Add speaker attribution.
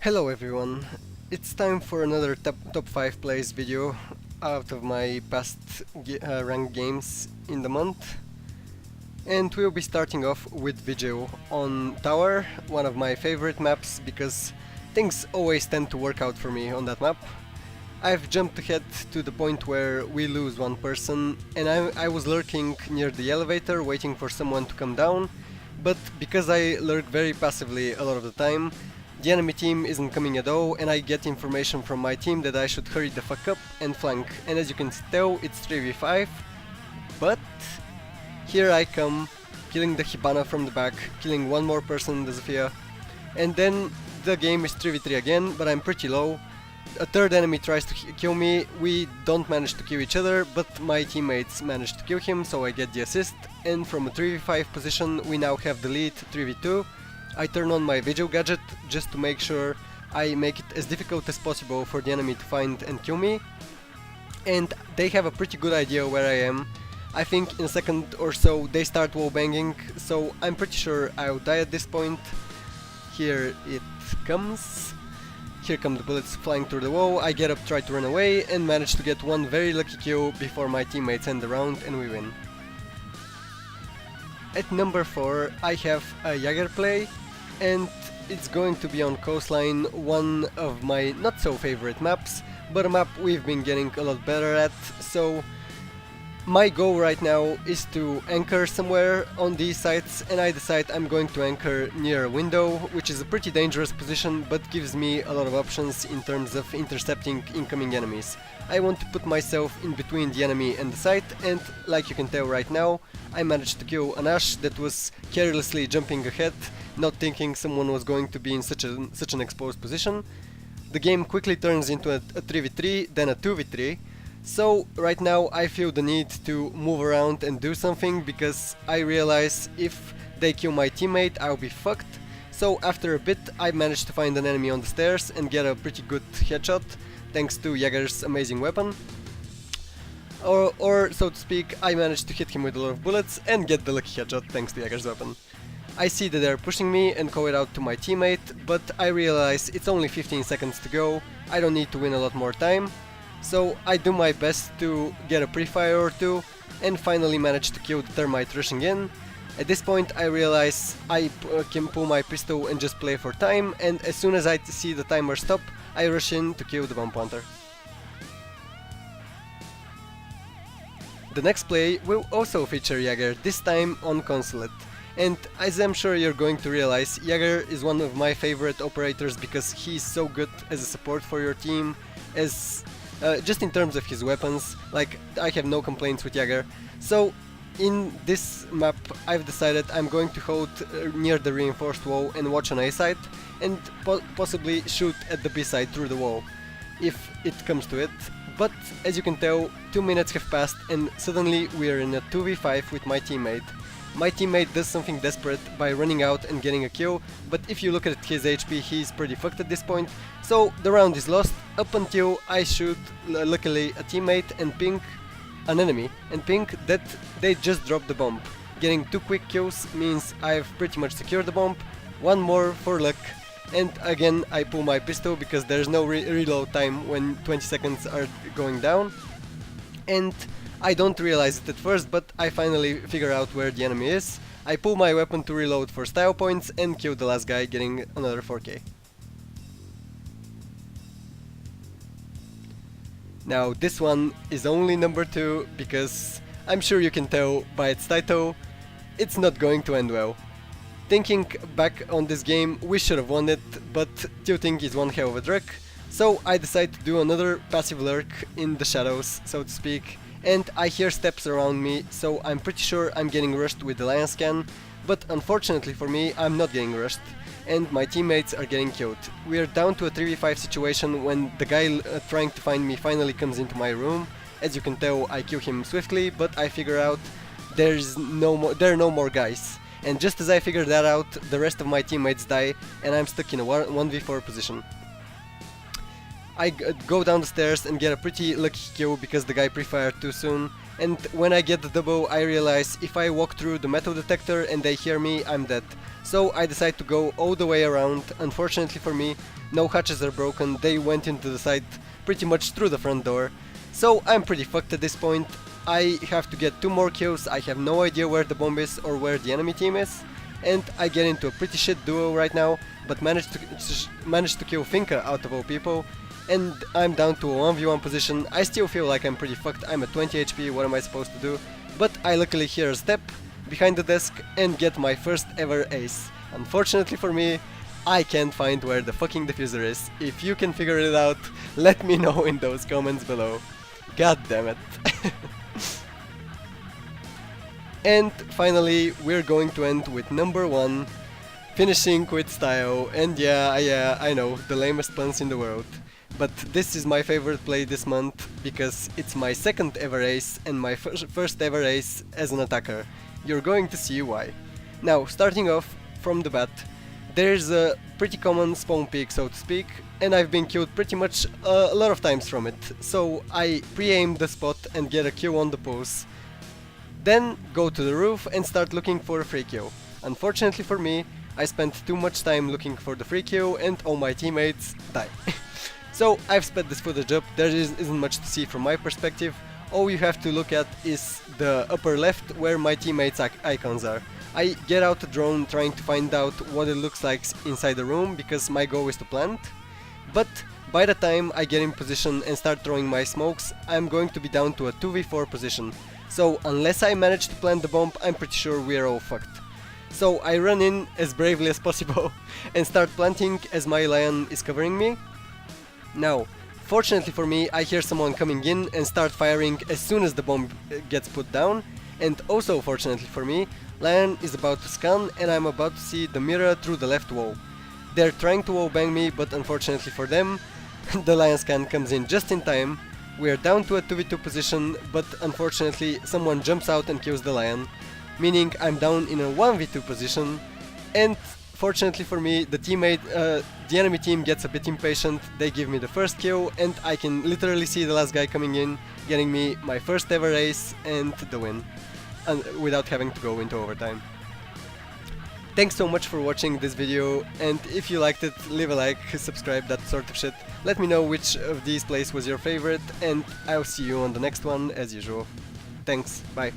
Speaker 1: Hello everyone, it's time for another top 5 plays video out of my past ranked games in the month. And we'll be starting off with Vigil on Tower, one of my favorite maps because things always tend to work out for me on that map. I've jumped ahead to the point where we lose one person and I was lurking near the elevator waiting for someone to come down, but because I lurk very passively a lot of the time, the enemy team isn't coming at all and I get information from my team that I should hurry the fuck up and flank, and as you can tell it's 3v5, but here I come, killing the Hibana from the back, killing one more person, the Zofia, and then the game is 3v3 again, but I'm pretty low. A third enemy tries to kill me, we don't manage to kill each other, but my teammates manage to kill him, so I get the assist, and from a 3v5 position we now have the lead 3v2. I turn on my Vigil gadget just to make sure I make it as difficult as possible for the enemy to find and kill me, and they have a pretty good idea where I am. I think in a second or so they start wallbanging, so I'm pretty sure I'll die at this point. Here it comes. Here come the bullets flying through the wall. I get up, try to run away, and manage to get one very lucky kill before my teammates end the round and we win. At number 4 I have a Jäger play, and it's going to be on Coastline, one of my not so favorite maps, but a map we've been getting a lot better at, so my goal right now is to anchor somewhere on these sites, and I decide I'm going to anchor near a window, which is a pretty dangerous position but gives me a lot of options in terms of intercepting incoming enemies. I want to put myself in between the enemy and the site, and like you can tell right now, I managed to kill an Ash that was carelessly jumping ahead, not thinking someone was going to be in such an exposed position. The game quickly turns into a 3v3, then a 2v3. So right now I feel the need to move around and do something because I realize if they kill my teammate I'll be fucked. So after a bit I managed to find an enemy on the stairs and get a pretty good headshot thanks to Jäger's amazing weapon. Or so to speak, I managed to hit him with a lot of bullets and get the lucky headshot thanks to Jäger's weapon. I see that they're pushing me and call it out to my teammate, but I realize it's only 15 seconds to go, I don't need to win a lot more time. So I do my best to get a pre-fire or two and finally manage to kill the termite rushing in. At this point I realize I can pull my pistol and just play for time, and as soon as I see the timer stop I rush in to kill the bomb planter. The next play will also feature Jäger, this time on Consulate. And as I'm sure you're going to realize, Jäger is one of my favorite operators because he's so good as a support for your team, as just in terms of his weapons, like I have no complaints with Jäger. So in this map I've decided I'm going to hold near the reinforced wall and watch on A side and possibly shoot at the B side through the wall, if it comes to it. But as you can tell, 2 minutes have passed and suddenly we're in a 2v5 with my teammate. My teammate does something desperate by running out and getting a kill, but if you look at his HP he's pretty fucked at this point, so the round is lost up until I shoot luckily a teammate and ping an enemy, and ping that they just dropped the bomb. Getting 2 quick kills means I've pretty much secured the bomb, one more for luck, and again I pull my pistol because there's no reload time when 20 seconds are going down, and I don't realize it at first, but I finally figure out where the enemy is. I pull my weapon to reload for style points and kill the last guy, getting another 4k. Now this one is only number 2 because I'm sure you can tell by its title, it's not going to end well. Thinking back on this game, we should have won it, but tilting is one hell of a drug, so I decide to do another passive lurk in the shadows, so to speak. And I hear steps around me, so I'm pretty sure I'm getting rushed with the lion scan, but unfortunately for me I'm not getting rushed, and my teammates are getting killed. We are down to a 3v5 situation when the guy trying to find me finally comes into my room. As you can tell I kill him swiftly, but I figure out there are no more guys. And just as I figure that out, the rest of my teammates die and I'm stuck in a 1v4 position. I go down the stairs and get a pretty lucky kill because the guy pre-fired too soon, and when I get the double I realize if I walk through the metal detector and they hear me, I'm dead. So I decide to go all the way around. Unfortunately for me, no hatches are broken, they went into the site pretty much through the front door. So I'm pretty fucked at this point. I have to get 2 more kills, I have no idea where the bomb is or where the enemy team is, and I get into a pretty shit duo right now, but managed to kill Finka out of all people, and I'm down to a 1v1 position. I still feel like I'm pretty fucked, I'm at 20 HP, what am I supposed to do? But I luckily hear a step behind the desk and get my first ever ace. Unfortunately for me, I can't find where the fucking diffuser is. If you can figure it out, let me know in those comments below. God damn it. And finally, we're going to end with number 1, finishing with style, and yeah, I know, the lamest puns in the world. But this is my favorite play this month, because it's my second ever ace and my first ever ace as an attacker. You're going to see why. Now, starting off from the bat, there's a pretty common spawn peak, so to speak, and I've been killed pretty much a lot of times from it, so I pre-aim the spot and get a kill on the pulse. Then go to the roof and start looking for a free kill. Unfortunately for me, I spent too much time looking for the free kill and all my teammates die. So I've sped this footage up, there isn't much to see from my perspective. All you have to look at is the upper left where my teammates' icons are. I get out the drone trying to find out what it looks like inside the room because my goal is to plant. But by the time I get in position and start throwing my smokes, I'm going to be down to a 2v4 position. So unless I manage to plant the bomb, I'm pretty sure we're all fucked. So I run in as bravely as possible and start planting as my lion is covering me. Now, fortunately for me, I hear someone coming in and start firing as soon as the bomb gets put down. And also fortunately for me, lion is about to scan and I'm about to see the mirror through the left wall. They're trying to wall bang me, but unfortunately for them, the lion scan comes in just in time. We're down to a 2v2 position, but unfortunately someone jumps out and kills the lion, meaning I'm down in a 1v2 position, and fortunately for me, the enemy team gets a bit impatient, they give me the first kill, and I can literally see the last guy coming in, getting me my first ever ace and the win, without having to go into overtime. Thanks so much for watching this video, and if you liked it, leave a like, subscribe, that sort of shit. Let me know which of these plays was your favorite, and I'll see you on the next one as usual. Thanks, bye.